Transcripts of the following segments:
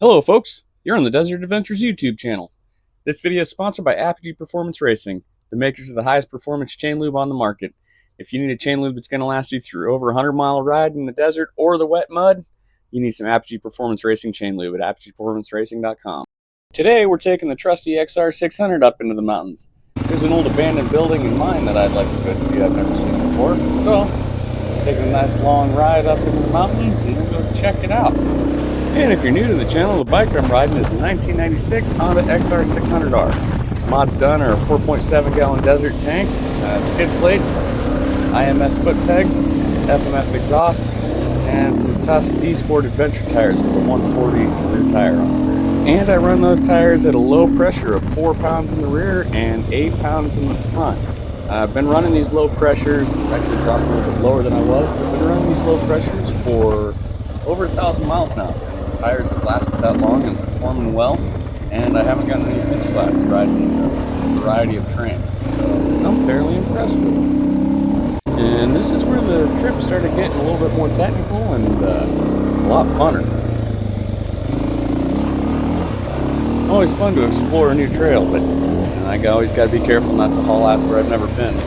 Hello folks, you're on the Desert Adventures YouTube channel. This video is sponsored by Apogee Performance Racing, the makers of the highest performance chain lube on the market. If you need a chain lube that's going to last you through over a 100-mile ride in the desert or the wet mud, you need some Apogee Performance Racing chain lube at apogeeperformanceracing.com. Today we're taking the trusty XR600 up into the mountains. There's an old abandoned building in mine that I'd like to go see I've never seen before, so taking a nice long ride up into the mountains and we'll go check it out. And if you're new to the channel, the bike I'm riding is a 1996 Honda XR600R. Mods done are a 4.7 gallon desert tank, skid plates, IMS foot pegs, FMF exhaust, and some Tusk D-Sport Adventure tires with a 140 rear tire on the rear. And I run those tires at a low pressure of 4 pounds in the rear and 8 pounds in the front. I've been running these low pressures, actually dropped a little bit lower than I was, but I've been running these low pressures for over 1,000 miles now. Tires have lasted that long and performing well, and I haven't gotten any pinch flats riding a variety of terrain, so I'm fairly impressed with them. And this is where the trip started getting a little bit more technical and a lot funner. Always fun to explore a new trail, but I always got to be careful not to haul ass where I've never been.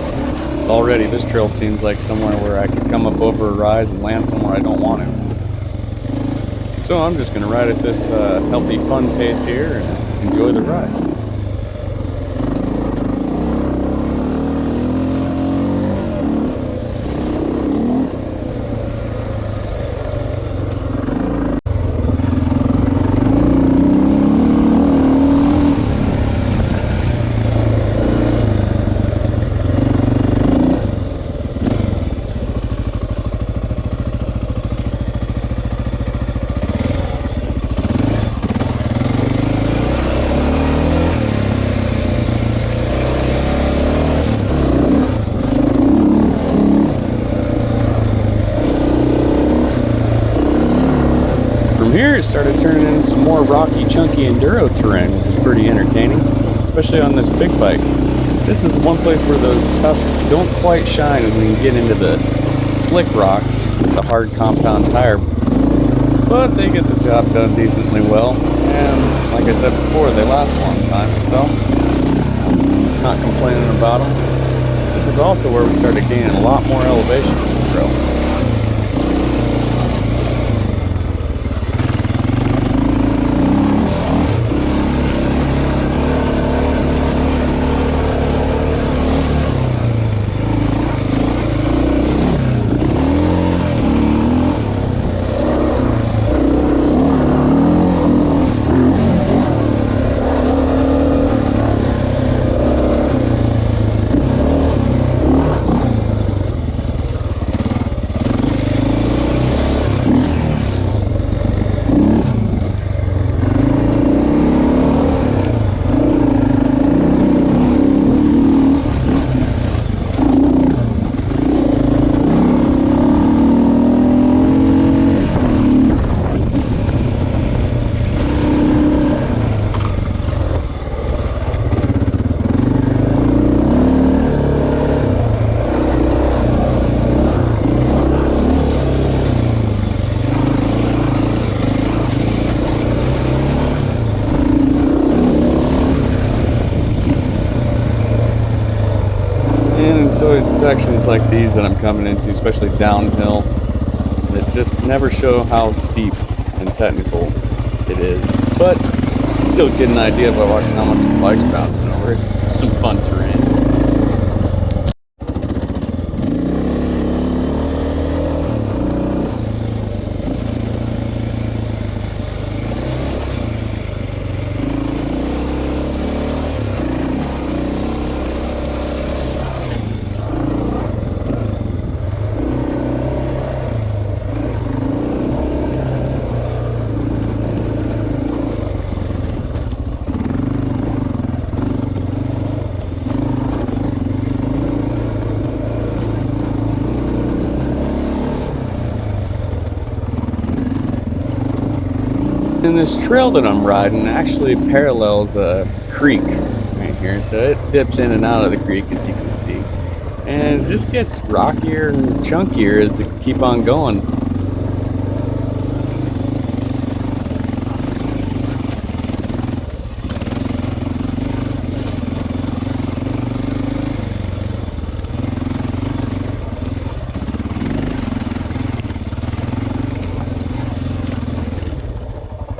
So already this trail seems like somewhere where I could come up over a rise and land somewhere I don't want to. So I'm just going to ride at this healthy, fun pace here and enjoy the ride. Here it started turning into some more rocky, chunky enduro terrain, which is pretty entertaining, especially on this big bike. This is one place where those tusks don't quite shine when you get into the slick rocks with the hard compound tire, but they get the job done decently well, and like I said before, they last a long time, so I'm not complaining about them. This is also where we started gaining a lot more elevation on the trail. So it's sections like these that I'm coming into, especially downhill, that just never show how steep and technical it is. But still get an idea by watching how much the bike's bouncing over it. Some fun terrain. And this trail that I'm riding actually parallels a creek right here, so it dips in and out of the creek, as you can see, and it just gets rockier and chunkier as they keep on going.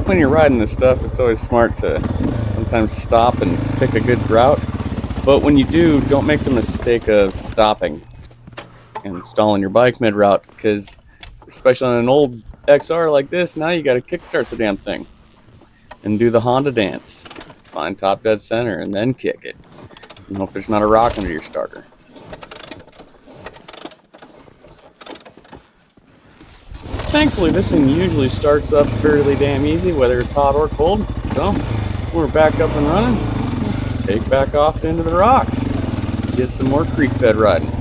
When you're riding this stuff, it's always smart to sometimes stop and pick a good route. But when you do, don't make the mistake of stopping and stalling your bike mid-route, because especially on an old XR like this, now you got to kickstart the damn thing and do the Honda dance. Find top dead center and then kick it. And hope there's not a rock under your starter. Thankfully, this thing usually starts up fairly damn easy, whether it's hot or cold. So, we're back up and running. Take back off into the rocks. Get some more creek bed riding.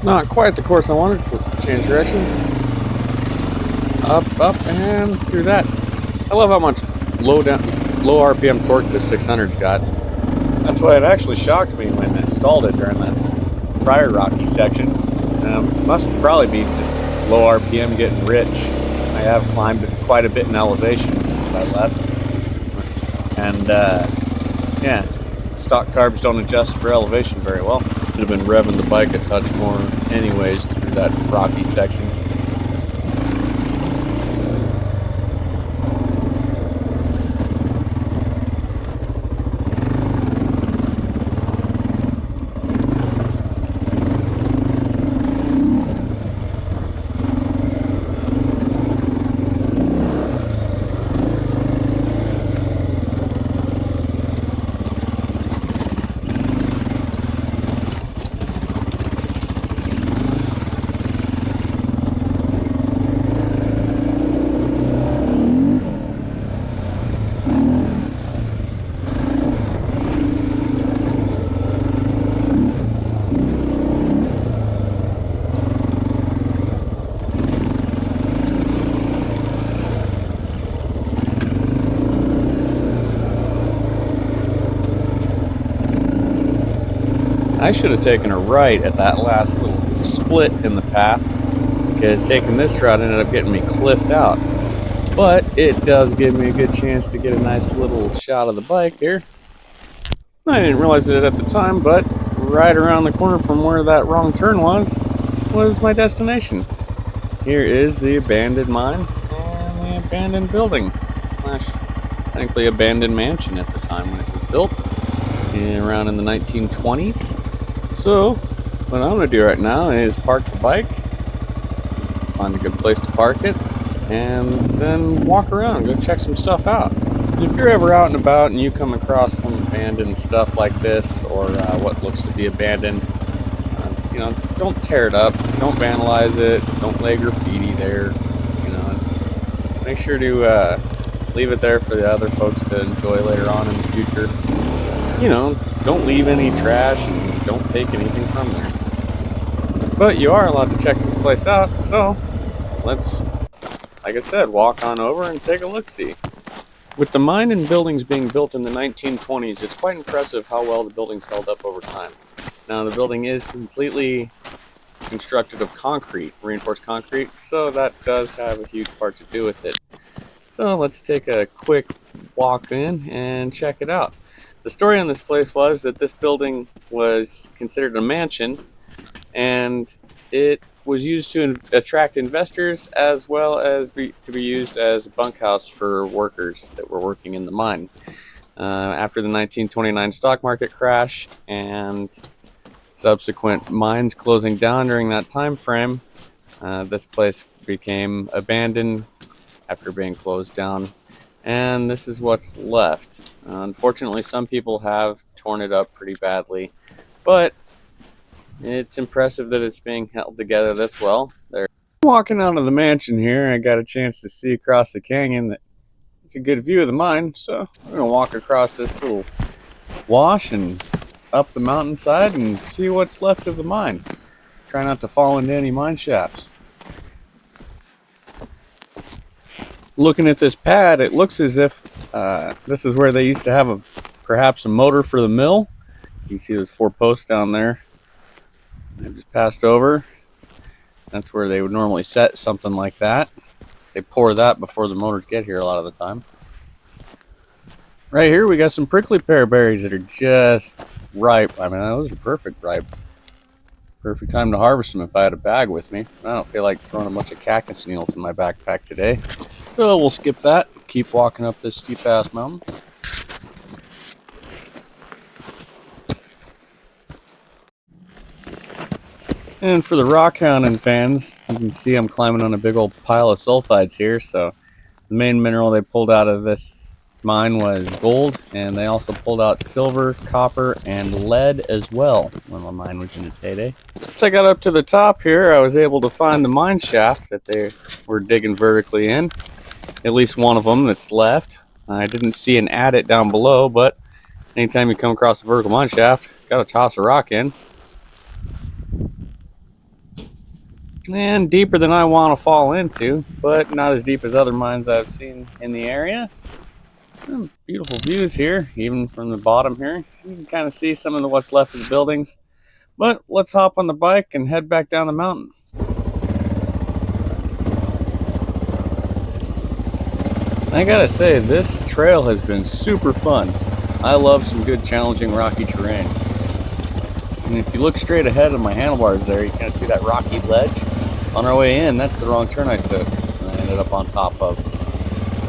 Not quite the course I wanted, so change direction. Up, and through that. I love how much low RPM torque this 600's got. That's why it actually shocked me when it stalled it during that prior rocky section. Must probably be just low RPM getting rich. I have climbed quite a bit in elevation since I left. And yeah, stock carbs don't adjust for elevation very well. Should have been revving the bike a touch more anyways through that rocky section. I should have taken a right at that last little split in the path, because taking this route ended up getting me cliffed out. But it does give me a good chance to get a nice little shot of the bike here. I didn't realize it at the time, but right around the corner from where that wrong turn was my destination. Here is the abandoned mine and the abandoned building slash technically abandoned mansion at the time when it was built, around in the 1920s. So what I'm going to do right now is park the bike, find a good place to park it, and then walk around, go check some stuff out. And if you're ever out and about and you come across some abandoned stuff like this, or what looks to be abandoned, don't tear it up, don't vandalize it, don't lay graffiti there. Make sure to leave it there for the other folks to enjoy later on in the future. Don't leave any trash and don't take anything from there. But you are allowed to check this place out, so let's, like I said, walk on over and take a look-see. With the mine and buildings being built in the 1920s, it's quite impressive how well the buildings held up over time. Now, the building is completely constructed of concrete, reinforced concrete, so that does have a huge part to do with it. So let's take a quick walk in and check it out. The story on this place was that this building was considered a mansion, and it was used to attract investors as well as to be used as a bunkhouse for workers that were working in the mine. After the 1929 stock market crash and subsequent mines closing down during that time frame, this place became abandoned after being closed down, and this is what's left. Unfortunately, some people have torn it up pretty badly, but it's impressive that it's being held together this well. Walking out of the mansion here, I got a chance to see across the canyon. It's a good view of the mine, so I'm going to walk across this little wash and up the mountainside and see what's left of the mine. Try not to fall into any mine shafts. Looking at this pad, it looks as if this is where they used to have perhaps a motor for the mill. You can see those 4 posts down there. I just passed over. That's where they would normally set something like that. They pour that before the motors get here a lot of the time. Right here we got some prickly pear berries that are just ripe. I mean, those are perfect ripe. Perfect time to harvest them if I had a bag with me. I don't feel like throwing a bunch of cactus needles in my backpack today. So we'll skip that. Keep walking up this steep ass mountain. And for the rock hounding fans, you can see I'm climbing on a big old pile of sulfides here. So the main mineral they pulled out of this mine was gold, and they also pulled out silver, copper, and lead as well when the mine was in its heyday. Once I got up to the top here, I was able to find the mine shaft that they were digging vertically in. At least one of them that's left. I didn't see an adit down below, but anytime you come across a vertical mine shaft, gotta toss a rock in. And deeper than I want to fall into, but not as deep as other mines I've seen in the area. Beautiful views here, even from the bottom here. You can kind of see some of what's left of the buildings. But let's hop on the bike and head back down the mountain. I gotta say, this trail has been super fun. I love some good challenging rocky terrain. And if you look straight ahead of my handlebars there, you kind of see that rocky ledge. On our way in, that's the wrong turn I took, and I ended up on top of.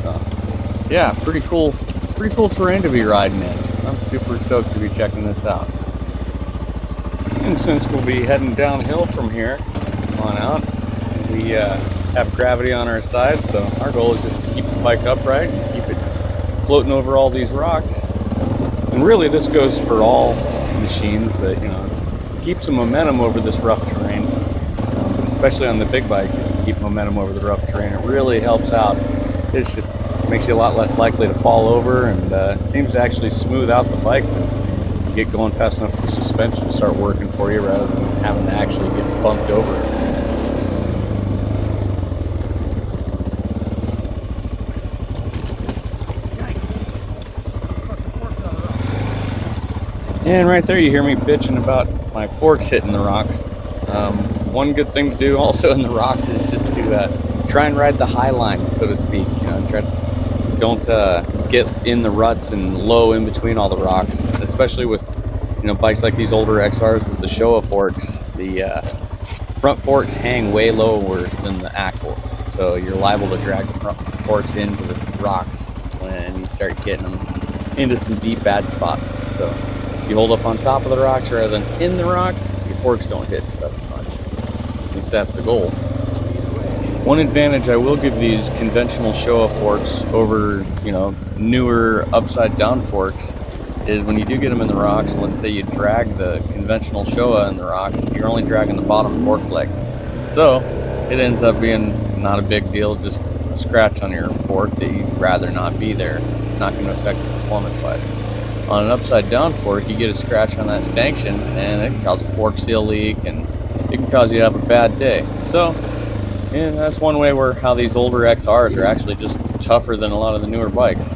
So, yeah, pretty cool terrain to be riding in. I'm super stoked to be checking this out. And since we'll be heading downhill from here on out, we have gravity on our side, so our goal is just to keep the bike upright and keep it floating over all these rocks. And really, this goes for all machines, but keep some momentum over this rough terrain. Especially on the big bikes, if you keep momentum over the rough terrain, it really helps out. It just makes you a lot less likely to fall over, and seems to actually smooth out the bike when you get going fast enough for the suspension to start working for you rather than having to actually get bumped over everything. And right there you hear me bitching about my forks hitting the rocks. One good thing to do also in the rocks is just to try and ride the high line, so to speak. Don't get in the ruts and low in between all the rocks, especially with bikes like these older XRs with the Showa forks. The front forks hang way lower than the axles, so you're liable to drag the front forks into the rocks when you start getting them into some deep bad spots. So you hold up on top of the rocks rather than in the rocks, your forks don't hit stuff as much. At least that's the goal. One advantage I will give these conventional Showa forks over, newer upside down forks is when you do get them in the rocks, and let's say you drag the conventional Showa in the rocks, you're only dragging the bottom fork leg. So it ends up being not a big deal, just a scratch on your fork that you'd rather not be there. It's not going to affect it performance-wise. On an upside down fork, you get a scratch on that stanchion and it can cause a fork seal leak, and it can cause you to have a bad day. So, that's one way how these older XRs are actually just tougher than a lot of the newer bikes.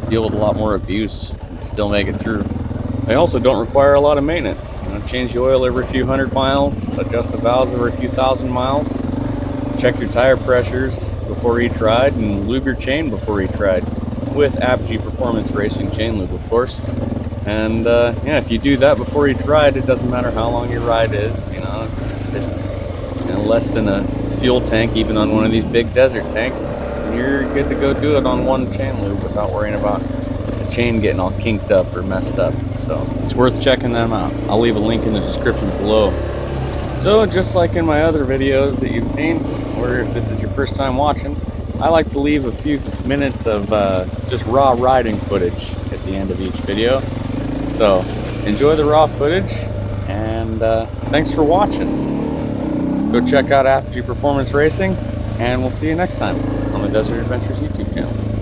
Deal with a lot more abuse and still make it through. They also don't require a lot of maintenance. Change the oil every few 100 miles, adjust the valves every few 1,000 miles, check your tire pressures before each ride, and lube your chain before each ride. With Apogee Performance Racing chain lube, of course. And if you do that before each ride, it doesn't matter how long your ride is. If it's less than a fuel tank, even on one of these big desert tanks, you're good to go do it on one chain lube without worrying about the chain getting all kinked up or messed up. So it's worth checking them out. I'll leave a link in the description below. So just like in my other videos that you've seen, or if this is your first time watching, I like to leave a few minutes of just raw riding footage at the end of each video. So enjoy the raw footage, and thanks for watching. Go check out Apogee Performance Racing, and we'll see you next time on the Desert Adventures YouTube channel.